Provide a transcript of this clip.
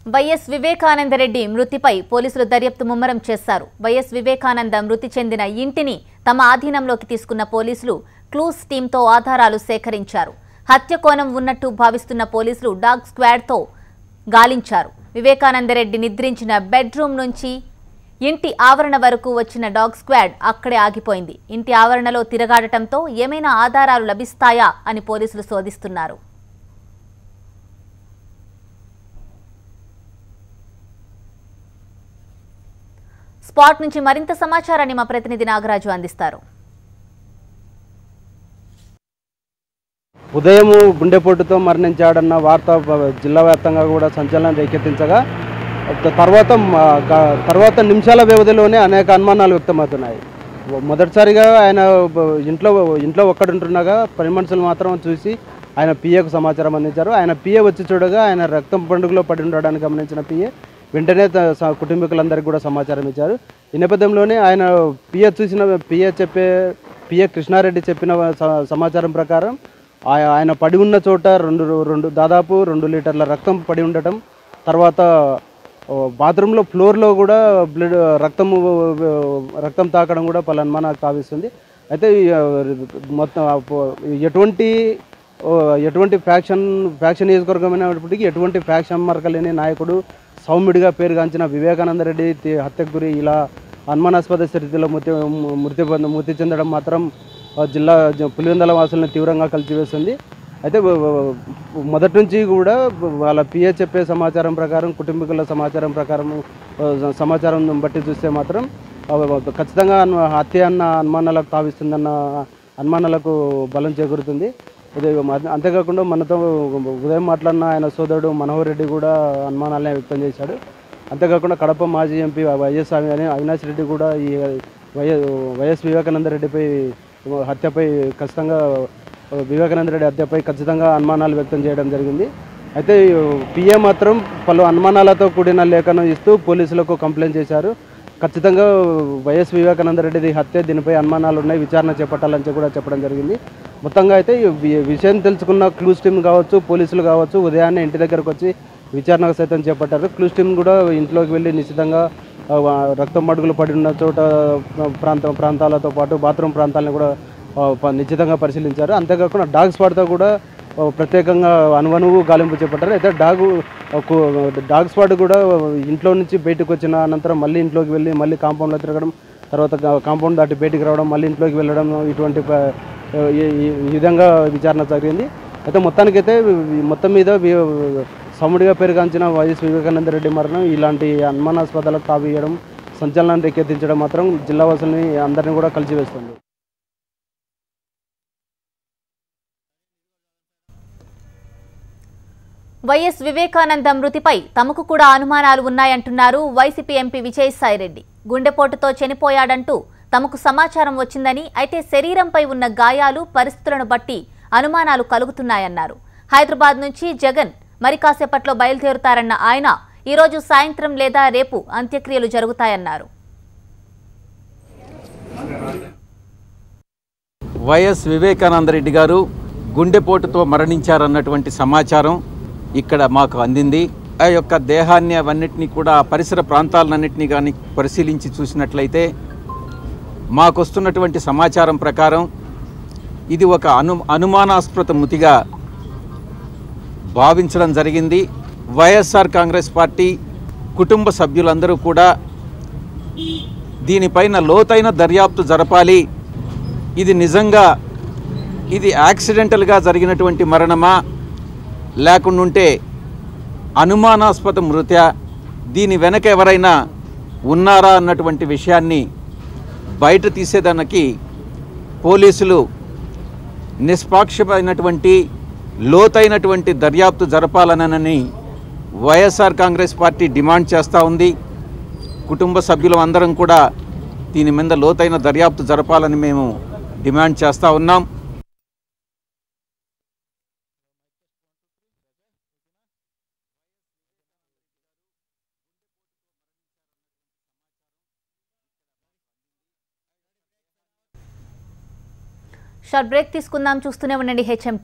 YS Vivekananda Reddy మృతిపై పోలీసులు దర్యాప్తు ముమ్మరం చేశారు. వైఎస్ వివేకానంద మృతి చెందిన ఇంటిని తమ ఆధీనంలోకి తీసుకున్న పోలీసులు క్లూస్ టీంతో ఆధారాలు సేకరించారు. హత్య కోణం ఉన్నట్టు భావిస్తున్న పోలీసులు డాగ్ స్క్వాడ్తో గాలించారు. వివేకానందరెడ్డి నిద్రించిన బెడ్రూమ్ నుంచి ఇంటి ఆవరణ వరకు వచ్చిన డాగ్ స్క్వాడ్ అక్కడే ఆగిపోయింది. ఇంటి ఆవరణలో తిరగాడటంతో ఏమైనా ఆధారాలు లభిస్తాయా అని పోలీసులు శోధిస్తున్నారు. స్పాట్ నుంచి మరింత సమాచారాన్ని మా ప్రతినిధి నాగరాజు అందిస్తారు. ఉదయం గుండెపోటుతో మరణించాడన్న వార్త జిల్లా వ్యాప్తంగా కూడా సంచలనం రేకెత్తించగా తర్వాత నిమిషాల వ్యవధిలోనే అనేక అనుమానాలు వ్యక్తమవుతున్నాయి. మొదటిసారిగా ఆయన ఇంట్లో ఒక్కడుంటుండగా పని మనుషులు మాత్రం చూసి ఆయన పిఏకు సమాచారం అందించారు. ఆయన పిఏ వచ్చి చూడగా ఆయన రక్తం పండుగలో పడి ఉండడానికి గమనించిన పిఏ వెంటనే కుటుంబీకులందరికీ కూడా సమాచారం ఇచ్చారు. ఈ నేపథ్యంలోనే ఆయన పిఏ కృష్ణారెడ్డి చెప్పిన సమాచారం ప్రకారం ఆయన పడి ఉన్న చోట దాదాపు 2 లీటర్ల రక్తం పడి ఉండటం, తర్వాత బాత్రూంలో ఫ్లోర్లో కూడా రక్తం తాకడం కూడా పలు అనుమానాలు తావిస్తుంది. అయితే మొత్తం ఎటువంటి ఫ్యాక్షన్ నియోజకవర్గమైనప్పటికీ ఎటువంటి ఫ్యాక్షన్ మరకలేని నాయకుడు, సౌమ్యుడిగా పేరుగాంచిన వివేకానందరెడ్డి హత్యకు గురి ఇలా అనుమానాస్పద స్థితిలో మృతి చెందడం మాత్రం జిల్లా పులివెందుల వాసులను తీవ్రంగా కలిసివేస్తుంది. అయితే మొదటి నుంచి కూడా వాళ్ళ పిఏ చెప్పే సమాచారం ప్రకారం, కుటుంబీకుల సమాచారం బట్టి చూస్తే మాత్రం ఖచ్చితంగా హత్య అన్న అనుమానాలకు తావిస్తుందన్న అనుమానాలకు బలం చేకూరుతుంది. అంతేకాకుండా మనతో ఉదయం మాట్లాడిన ఆయన సోదరుడు మనోహర్ రెడ్డి కూడా అనుమానాలనే వ్యక్తం చేశాడు. అంతేకాకుండా కడప మాజీ ఎంపీ వైఎస్ అవినాష్ రెడ్డి కూడా ఈ వైఎస్ వివేకానందరెడ్డిపై హత్యపై ఖచ్చితంగా అనుమానాలు వ్యక్తం చేయడం జరిగింది. అయితే పిఏ మాత్రం పలు అనుమానాలతో కూడిన లేఖను ఇస్తూ పోలీసులకు కంప్లైంట్ చేశారు. ఖచ్చితంగా వైఎస్ వివేకానందరెడ్డిది హత్య, దీనిపై అనుమానాలు ఉన్నాయి, విచారణ చేపట్టాలని కూడా చెప్పడం జరిగింది. మొత్తంగా అయితే విషయం తెలుసుకున్న క్లూస్ టీమ్ కావచ్చు, పోలీసులు కావచ్చు, ఉదయాన్నే ఇంటి దగ్గరకు వచ్చి విచారణకు సైతం చేపట్టారు. క్లూస్ టీమ్ కూడా ఇంట్లోకి వెళ్ళి నిశ్చితంగా రక్తం మడుగులు పడి ఉన్న చోట ప్రాంతాలతో పాటు బాత్రూమ్ ప్రాంతాలను కూడా నిశ్చితంగా పరిశీలించారు. అంతేకాకుండా డాగ్ స్క్వాడ్తో కూడా ప్రత్యేకంగా అనువనువు గాలింపు చేపట్టారు. అయితే డాగ్ స్క్వాడ్ కూడా ఇంట్లో నుంచి బయటకు వచ్చిన అనంతరం మళ్ళీ ఇంట్లోకి వెళ్ళి మళ్ళీ కాంపౌండ్లో తిరగడం, తర్వాత కాంపౌండ్ దాటి బయటికి రావడం, మళ్ళీ ఇంట్లోకి వెళ్ళడం, ఇటువంటి ఈ విధంగా విచారణ జరిగింది. అయితే మొత్తం మీద సౌమ్యుడిగా పేరుగాంచిన వైఎస్ వివేకానందరెడ్డి మరణం ఇలాంటి అనుమానాస్పదాలకు తావియడం, సంచలనాన్ని రేకెత్తించడం మాత్రం జిల్లా వాసులని అందరినీ కూడా కలిసివేస్తుంది. వైఎస్ వివేకానంద మృతిపై తమకు కూడా అనుమానాలు ఉన్నాయంటున్నారు వైసీపీ ఎంపీ విజయసాయిరెడ్డి. గుండెపోటుతో చనిపోయాడంటూ తమకు సమాచారం వచ్చిందని, అయితే శరీరంపై ఉన్న గాయాలు, పరిస్థితులను బట్టి అనుమానాలు కలుగుతున్నాయన్నారు. హైదరాబాద్ నుంచి జగన్ మరి కాసేపట్లో బయలుదేరుతారన్న ఆయన ఈరోజు సాయంత్రం లేదా రేపు అంత్యక్రియలు జరుగుతాయన్నారు. వైఎస్ వివేకానందరెడ్డి గారు గుండెపోటుతో మరణించారన్నటువంటి సమాచారం ఇక్కడ మాకు అందింది. ఆ యొక్క దేహాన్ని అవన్నిటినీ కూడా పరిసర ప్రాంతాలన్నింటినీ కానీ పరిశీలించి చూసినట్లయితే మాకు వస్తున్నటువంటి సమాచారం ప్రకారం ఇది ఒక అనుమానాస్పద మృతిగా భావించడం జరిగింది. వైఎస్ఆర్ కాంగ్రెస్ పార్టీ కుటుంబ సభ్యులందరూ కూడా దీనిపైన లోతైన దర్యాప్తు జరపాలి, ఇది నిజంగా యాక్సిడెంటల్గా జరిగినటువంటి మరణమా, లేకుంటే అనుమానాస్పద మృత్య, దీని వెనక ఎవరైనా ఉన్నారా అన్నటువంటి విషయాన్ని బయట తీసేదానికి పోలీసులు నిష్పాక్షమైనటువంటి లోతైనటువంటి దర్యాప్తు జరపాలనని వైఎస్ఆర్ కాంగ్రెస్ పార్టీ డిమాండ్ చేస్తూ ఉంది. కుటుంబ సభ్యులు అందరం కూడా దీని మీద లోతైన దర్యాప్తు జరపాలని మేము డిమాండ్ చేస్తూ ఉన్నాం. షార్ట్ బ్రేక్ తీసుకుందాం, చూస్తూనే ఉండండి హెచ్ఎం.